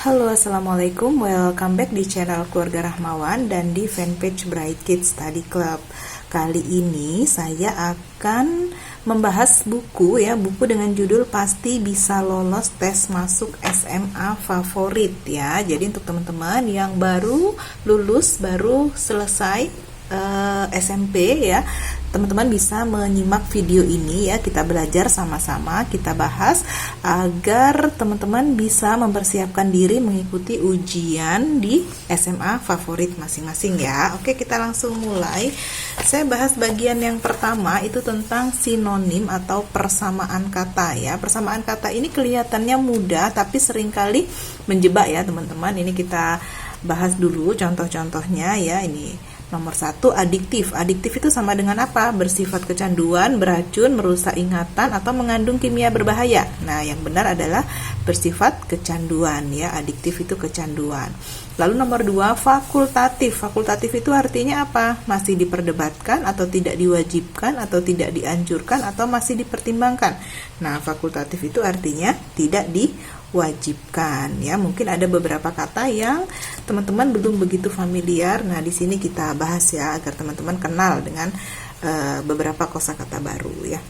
Halo, assalamualaikum. Welcome back di channel Keluarga Rahmawan dan di fanpage Bright Kids Study Club. Kali ini saya akan membahas buku buku dengan judul Pasti Bisa Lolos Tes Masuk SMA Favorit ya. Jadi untuk teman-teman yang baru lulus, baru selesai SMP ya, teman-teman bisa menyimak video ini ya, kita belajar sama-sama, kita bahas agar teman-teman bisa mempersiapkan diri mengikuti ujian di SMA favorit masing-masing ya. Oke, kita langsung mulai. Saya bahas bagian yang pertama itu tentang sinonim atau persamaan kata ya. Persamaan kata ini kelihatannya mudah tapi seringkali menjebak ya teman-teman. Ini kita bahas dulu contoh-contohnya ya. Ini nomor 1, adiktif. Adiktif itu sama dengan apa? Bersifat kecanduan, beracun, merusak ingatan, atau mengandung kimia berbahaya. Nah, yang benar adalah bersifat kecanduan ya. Adiktif itu kecanduan. Lalu nomor 2, fakultatif. Fakultatif itu artinya apa? Masih diperdebatkan atau tidak diwajibkan atau tidak dianjurkan atau masih dipertimbangkan. Nah, fakultatif itu artinya tidak diwajibkan ya. Mungkin ada beberapa kata yang teman-teman belum begitu familiar. Nah, di sini kita bahas ya agar teman-teman kenal dengan beberapa kosakata baru ya.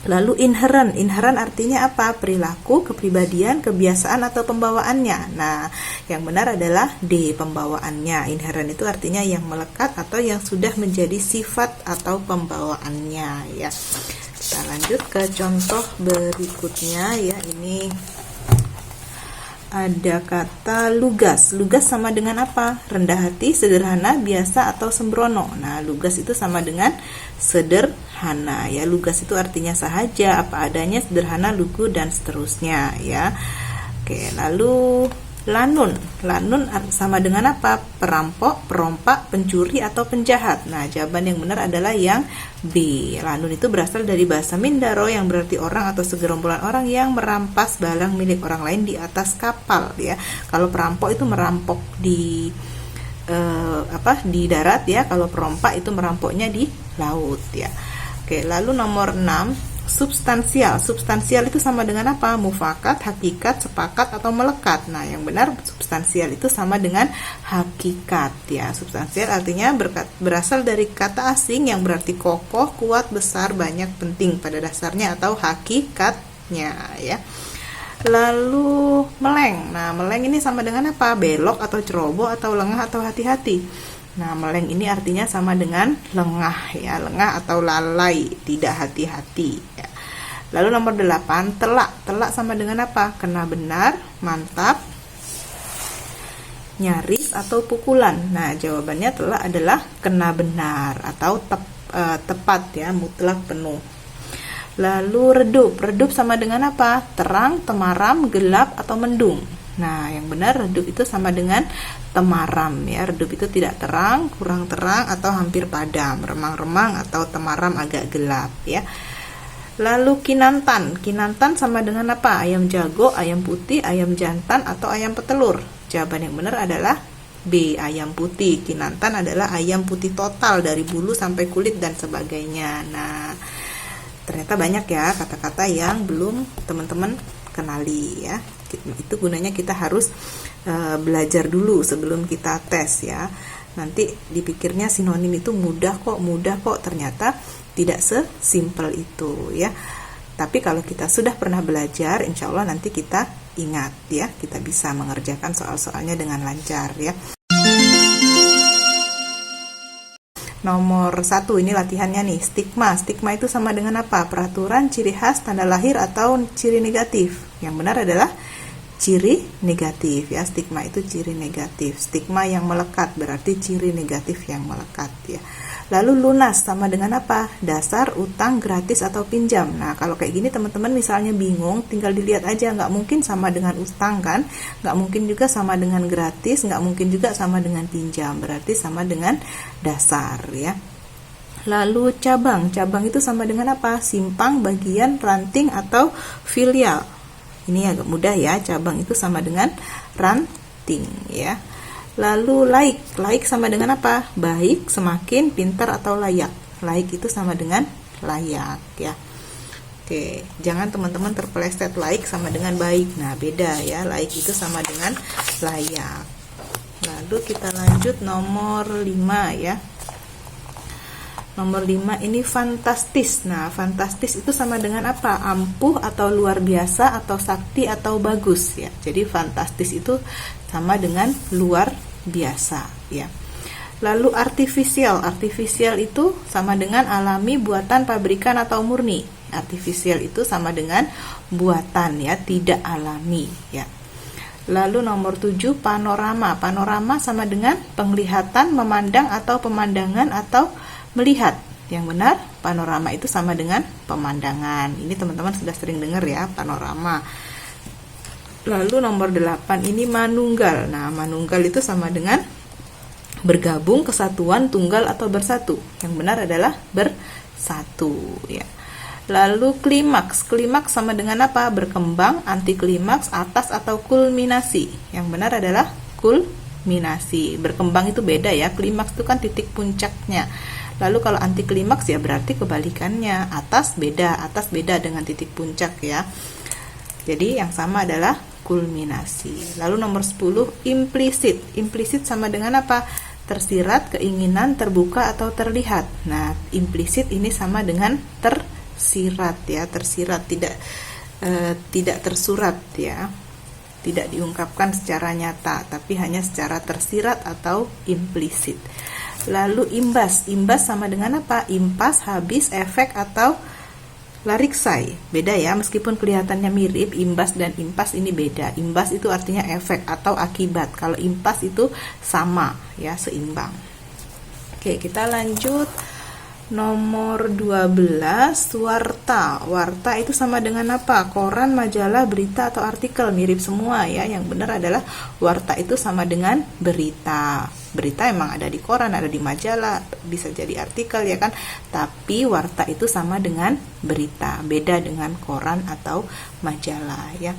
Lalu inherent. Inherent artinya apa? Perilaku, kepribadian, kebiasaan atau pembawaannya. Nah, yang benar adalah D, pembawaannya. Inherent itu artinya yang melekat atau yang sudah menjadi sifat atau pembawaannya ya. Kita lanjut ke contoh berikutnya ya. Ini ada kata lugas. Lugas sama dengan apa? Rendah hati, sederhana, biasa, atau sembrono. Nah, lugas itu sama dengan sederhana ya. Lugas itu artinya sahaja, apa adanya, sederhana, lugu, dan seterusnya ya. Oke, lalu lanun. Lanun sama dengan apa? Perampok, perompak, pencuri, atau penjahat. Nah, jawaban yang benar adalah yang B. Lanun itu berasal dari bahasa Mindaro yang berarti orang atau segerombolan orang yang merampas barang milik orang lain di atas kapal ya. Kalau perampok itu merampok di di darat ya. Kalau perompak itu merampoknya di laut ya. Oke, lalu nomor 6, substansial. Substansial itu sama dengan apa? Mufakat, hakikat, sepakat, atau melekat. Nah, yang benar substansial itu sama dengan hakikat ya. Substansial artinya berasal dari kata asing yang berarti kokoh, kuat, besar, banyak, penting pada dasarnya atau hakikatnya ya. Lalu meleng. Nah, meleng ini sama dengan apa? Belok atau ceroboh atau lengah atau hati-hati. Nah, meleng ini artinya sama dengan lengah ya, lengah atau lalai, tidak hati-hati ya. Lalu nomor 8, telak. Telak sama dengan apa? Kena benar, mantap, nyaris, atau pukulan. Nah, jawabannya telak adalah kena benar atau tepat ya, mutlak penuh. Lalu redup. Redup sama dengan apa? Terang, temaram, gelap, atau mendung. Nah, yang benar redup itu sama dengan temaram ya. Redup itu tidak terang, kurang terang, atau hampir padam, remang-remang, atau temaram agak gelap ya. Lalu kinantan. Kinantan sama dengan apa? Ayam jago, ayam putih, ayam jantan, atau ayam petelur. Jawaban yang benar adalah B, ayam putih. Kinantan adalah ayam putih total dari bulu sampai kulit dan sebagainya. Nah, ternyata banyak ya kata-kata yang belum teman-teman kenali ya. Itu gunanya kita harus belajar dulu sebelum kita tes ya. Nanti dipikirnya sinonim itu mudah kok, ternyata tidak sesimpel itu ya. Tapi kalau kita sudah pernah belajar, insya Allah nanti kita ingat ya, kita bisa mengerjakan soal-soalnya dengan lancar ya. Nomor 1 ini latihannya nih, stigma. Stigma itu sama dengan apa? Peraturan, ciri khas, tanda lahir, atau ciri negatif. Yang benar adalah ciri negatif ya. Stigma itu ciri negatif. Stigma yang melekat berarti ciri negatif yang melekat ya. Lalu lunas sama dengan apa? Dasar, utang, gratis, atau pinjam. Nah, kalau kayak gini teman-teman misalnya bingung, tinggal dilihat aja. Nggak mungkin sama dengan utang kan? Nggak mungkin juga sama dengan gratis, nggak mungkin juga sama dengan pinjam. Berarti sama dengan dasar ya. Lalu cabang. Cabang itu sama dengan apa? Simpang, bagian, ranting, atau filial. Ini agak mudah ya. Cabang itu sama dengan ranting ya. Lalu laik sama dengan apa? Baik, semakin, pintar, atau layak. Laik itu sama dengan layak ya. Oke, jangan teman-teman terpeleset like sama dengan baik. Nah, beda ya, like itu sama dengan layak. Lalu kita lanjut nomor 5 ya. Nomor 5 ini fantastis. Nah, fantastis itu sama dengan apa? Ampuh atau luar biasa atau sakti atau bagus ya. Jadi fantastis itu sama dengan luar biasa ya. Lalu artifisial. Artifisial itu sama dengan alami, buatan, pabrikan atau murni. Artifisial itu sama dengan buatan ya, tidak alami ya. Lalu nomor 7 panorama. Panorama sama dengan penglihatan, memandang atau pemandangan atau melihat. Yang benar, panorama itu sama dengan pemandangan. Ini teman-teman sudah sering dengar ya, panorama. Lalu nomor 8 ini manunggal. Nah, manunggal itu sama dengan bergabung, kesatuan, tunggal atau bersatu. Yang benar adalah bersatu ya. Lalu klimaks. Klimaks sama dengan apa? Berkembang, anti klimaks, atas atau kulminasi. Yang benar adalah kulminasi. Berkembang itu beda ya. Klimaks itu kan titik puncaknya. Lalu kalau anti klimaks ya berarti kebalikannya. Atas beda dengan titik puncak ya. Jadi yang sama adalah kulminasi. Lalu nomor 10 implisit. Implisit sama dengan apa? Tersirat, keinginan, terbuka atau terlihat. Nah, implisit ini sama dengan tersirat ya. Tersirat tidak tersurat ya. Tidak diungkapkan secara nyata, tapi hanya secara tersirat atau implisit. Lalu imbas. Imbas sama dengan apa? Impas, habis, efek atau lariksai. Beda ya, meskipun kelihatannya mirip, imbas dan impas ini beda. Imbas itu artinya efek atau akibat. Kalau impas itu sama ya, seimbang. Oke, kita lanjut. Nomor 12 warta. Warta itu sama dengan apa? Koran, majalah, berita atau artikel. Mirip semua ya. Yang benar adalah warta itu sama dengan berita. Berita emang ada di koran, ada di majalah, bisa jadi artikel ya kan. Tapi warta itu sama dengan berita. Beda dengan koran atau majalah ya.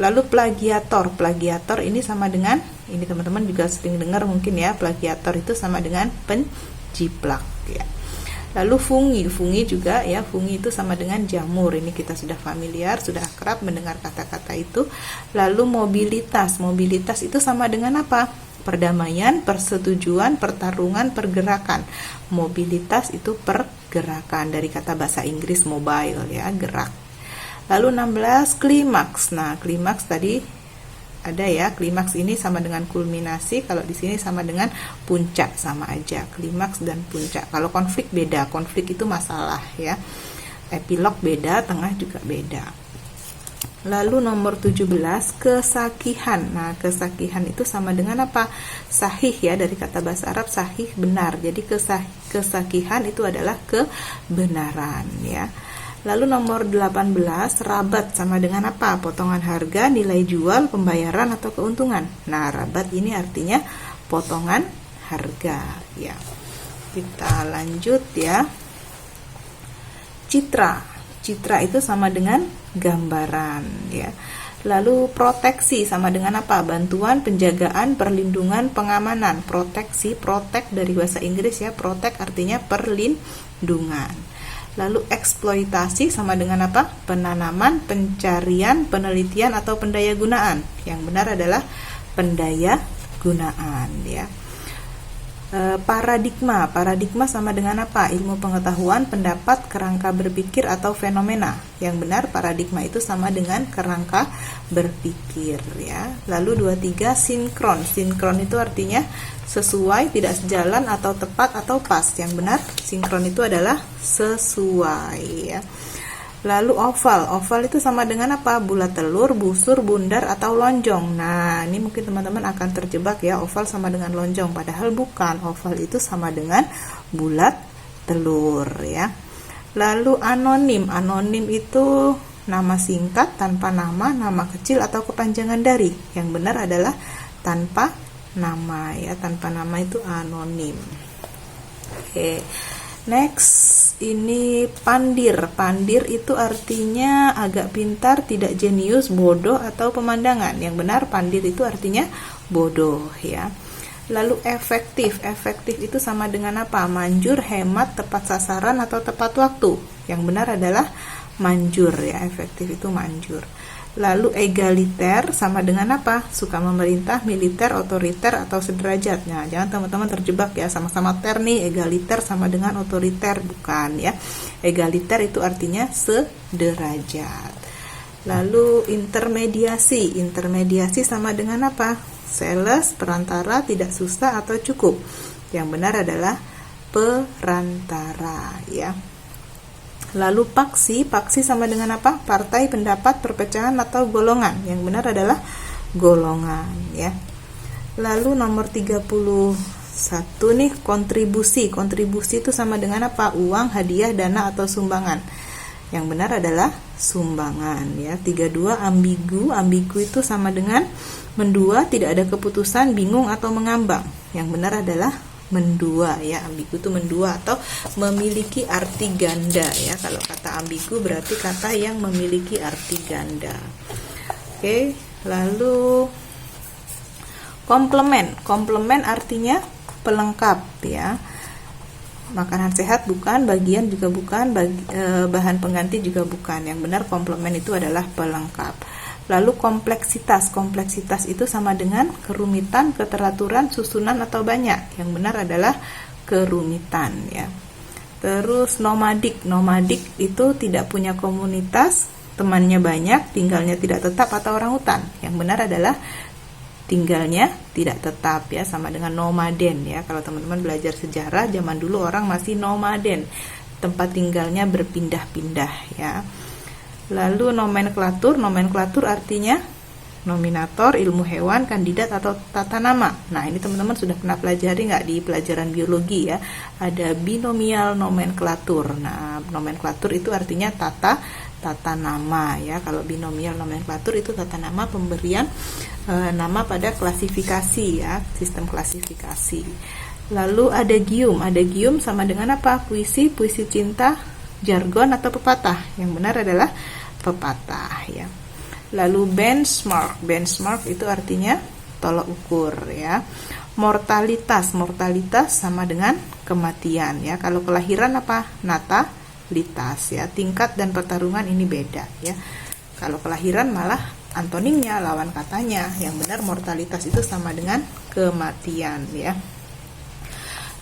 Lalu plagiator. Plagiator ini sama dengan, ini teman-teman juga sering dengar mungkin ya, plagiator itu sama dengan penjiplak ya. Lalu fungi juga ya, fungi itu sama dengan jamur. Ini kita sudah familiar, sudah akrab mendengar kata-kata itu. Lalu mobilitas itu sama dengan apa? Perdamaian, persetujuan, pertarungan, pergerakan. Mobilitas itu pergerakan, dari kata bahasa Inggris mobile ya, gerak. Lalu 16 klimaks. Nah, klimaks tadi ada ya, klimaks ini sama dengan kulminasi. Kalau di sini sama dengan puncak, sama aja klimaks dan puncak. Kalau konflik beda, konflik itu masalah ya. Epilog beda, tengah juga beda. Lalu nomor 17 kesakihan. Nah, kesakihan itu sama dengan apa? Sahih ya, dari kata bahasa Arab sahih, benar. Jadi kesakihan itu adalah kebenaran ya. Lalu nomor 18 rabat sama dengan apa? Potongan harga, nilai jual, pembayaran atau keuntungan. Nah, rabat ini artinya potongan harga ya. Kita lanjut ya. Citra. Citra itu sama dengan gambaran ya. Lalu proteksi sama dengan apa? Bantuan, penjagaan, perlindungan, pengamanan. Proteksi, protect dari bahasa Inggris ya. Protect artinya perlindungan. Lalu eksploitasi sama dengan apa? Penanaman, pencarian, penelitian atau pendayagunaan. Yang benar adalah pendayagunaan ya. Paradigma sama dengan apa? Ilmu pengetahuan, pendapat, kerangka berpikir atau fenomena. Yang benar paradigma itu sama dengan kerangka berpikir ya. Lalu 23 sinkron. Sinkron itu artinya sesuai, tidak sejalan atau tepat atau pas. Yang benar sinkron itu adalah sesuai ya. Lalu oval itu sama dengan apa? Bulat telur, busur, bundar atau lonjong. Nah, ini mungkin teman-teman akan terjebak ya, oval sama dengan lonjong, padahal bukan. Oval itu sama dengan bulat telur ya. Lalu anonim itu nama singkat, tanpa nama, nama kecil atau kepanjangan dari. Yang benar adalah tanpa nama ya, tanpa nama itu anonim. Oke. Next, ini pandir. Pandir itu artinya agak pintar, tidak jenius, bodoh atau pemandangan. Yang benar pandir itu artinya bodoh ya. Lalu efektif. Efektif itu sama dengan apa? Manjur, hemat, tepat sasaran atau tepat waktu. Yang benar adalah manjur ya, efektif itu manjur. Lalu egaliter sama dengan apa? Suka memerintah, militer, otoriter, atau sederajat. Nah, jangan teman-teman terjebak ya, sama-sama ter nih, egaliter sama dengan otoriter, bukan ya. Egaliter itu artinya sederajat. Lalu intermediasi, intermediasi sama dengan apa? Sales, perantara, tidak susah, atau cukup. Yang benar adalah perantara ya. Lalu paksi, paksi sama dengan apa? Partai, pendapat, perpecahan, atau golongan. Yang benar adalah golongan ya. Lalu nomor 31 nih, kontribusi. Kontribusi itu sama dengan apa? Uang, hadiah, dana, atau sumbangan. Yang benar adalah sumbangan ya. 32 ambigu. Ambigu itu sama dengan mendua, tidak ada keputusan, bingung, atau mengambang. Yang benar adalah mendua ya. Ambigu itu mendua atau memiliki arti ganda ya. Kalau kata ambigu berarti kata yang memiliki arti ganda. Oke, lalu komplement. Komplement artinya pelengkap ya. Makanan sehat bukan, bagian juga bukan, bahan pengganti juga bukan. Yang benar komplement itu adalah pelengkap. Lalu kompleksitas. Kompleksitas itu sama dengan kerumitan, keteraturan, susunan, atau banyak. Yang benar adalah kerumitan ya. Terus nomadik. Nomadik itu tidak punya komunitas, temannya banyak, tinggalnya tidak tetap, atau orang hutan. Yang benar adalah tinggalnya tidak tetap ya, sama dengan nomaden ya. Kalau teman-teman belajar sejarah, zaman dulu orang masih nomaden, tempat tinggalnya berpindah-pindah ya. Lalu nomenklatur. Nomenklatur artinya nominator, ilmu hewan, kandidat, atau tata nama. Nah, ini teman-teman sudah pernah pelajari nggak di pelajaran biologi ya? Ada binomial nomenklatur. Nah, nomenklatur itu artinya tata nama ya. Kalau binomial nomenklatur itu tata nama pemberian nama pada klasifikasi ya, sistem klasifikasi. Lalu adagium. Adagium sama dengan apa? Puisi, puisi cinta, jargon, atau pepatah. Yang benar adalah pepatah ya. Lalu benchmark. Benchmark itu artinya tolok ukur ya. Mortalitas. Mortalitas sama dengan kematian ya. Kalau kelahiran apa? Natalitas ya. Tingkat dan pertarungan ini beda ya. Kalau kelahiran malah antonimnya, lawan katanya. Yang benar mortalitas itu sama dengan kematian ya.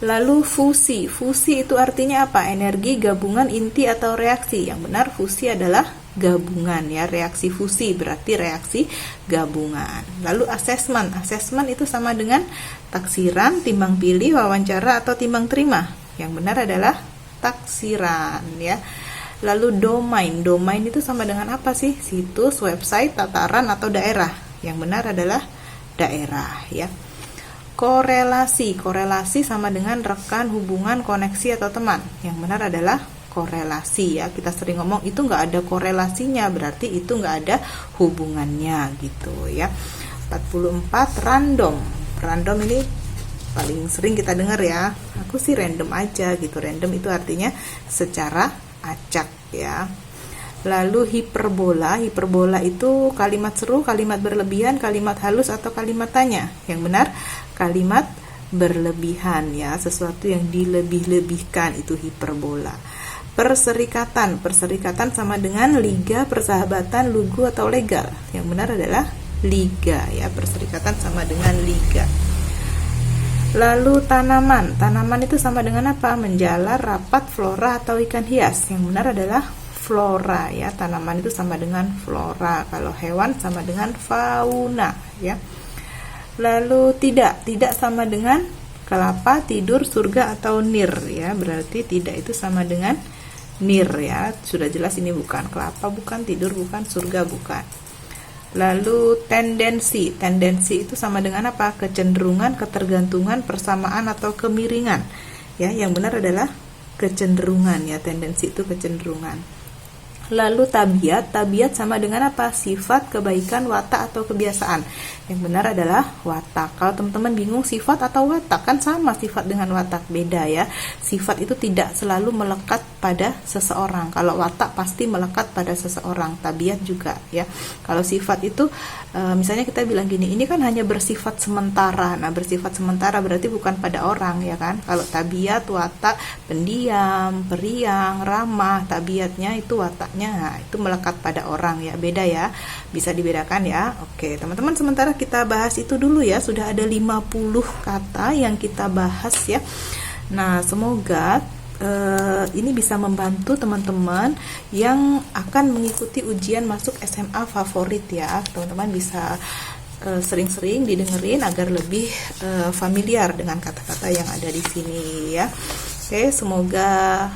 Lalu fusi. Fusi itu artinya apa? Energi, gabungan, inti, atau reaksi. Yang benar fusi adalah gabungan ya. Reaksi fusi berarti reaksi gabungan. Lalu assessment. Assessment itu sama dengan taksiran, timbang pilih, wawancara, atau timbang terima. Yang benar adalah taksiran ya. Lalu domain. Domain itu sama dengan apa sih? Situs, website, tataran, atau daerah. Yang benar adalah daerah ya. Korelasi. Korelasi sama dengan rekan, hubungan, koneksi, atau teman. Yang benar adalah korelasi ya. Kita sering ngomong itu nggak ada korelasinya, berarti itu nggak ada hubungannya gitu ya. 44 random. Random ini paling sering kita dengar ya. Aku sih random aja gitu. Random itu artinya secara acak ya. Lalu hiperbola. Hiperbola itu kalimat seru, kalimat berlebihan, kalimat halus, atau kalimat tanya. Yang benar kalimat berlebihan ya, sesuatu yang dilebih-lebihkan itu hiperbola. Perserikatan. Perserikatan sama dengan liga, persahabatan, lugu, atau legal. Yang benar adalah liga ya. Perserikatan sama dengan liga. Lalu tanaman. Tanaman itu sama dengan apa? Menjalar, rapat, flora, atau ikan hias. Yang benar adalah flora ya. Tanaman itu sama dengan flora. Kalau hewan sama dengan fauna ya. Lalu tidak sama dengan kelapa, tidur, surga, atau nir ya. Berarti tidak itu sama dengan nir ya. Sudah jelas ini bukan kelapa, bukan tidur, bukan surga, bukan. Lalu tendensi. Tendensi itu sama dengan apa? Kecenderungan, ketergantungan, persamaan, atau kemiringan ya. Yang benar adalah kecenderungan ya. Tendensi itu kecenderungan. Lalu tabiat. Tabiat sama dengan apa? Sifat, kebaikan, watak, atau kebiasaan. Yang benar adalah watak. Kalau teman-teman bingung sifat atau watak, kan sama sifat dengan watak, beda ya. Sifat itu tidak selalu melekat pada seseorang. Kalau watak pasti melekat pada seseorang. Tabiat juga ya. Kalau sifat itu misalnya kita bilang gini, ini kan hanya bersifat sementara. Nah, bersifat sementara berarti bukan pada orang ya kan. Kalau tabiat, watak, pendiam, periang, ramah, tabiatnya itu wataknya kalimatnya. Nah, itu melekat pada orang ya, beda ya, bisa dibedakan ya. Oke teman-teman, sementara kita bahas itu dulu ya. Sudah ada 50 kata yang kita bahas ya. Nah, semoga ini bisa membantu teman-teman yang akan mengikuti ujian masuk SMA favorit ya. Teman-teman bisa sering-sering didengerin agar lebih familiar dengan kata-kata yang ada di sini ya. Oke, semoga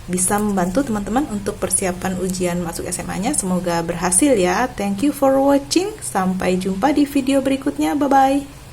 bisa membantu teman-teman untuk persiapan ujian masuk SMA-nya. Semoga berhasil ya. Thank you for watching. Sampai jumpa di video berikutnya. Bye-bye.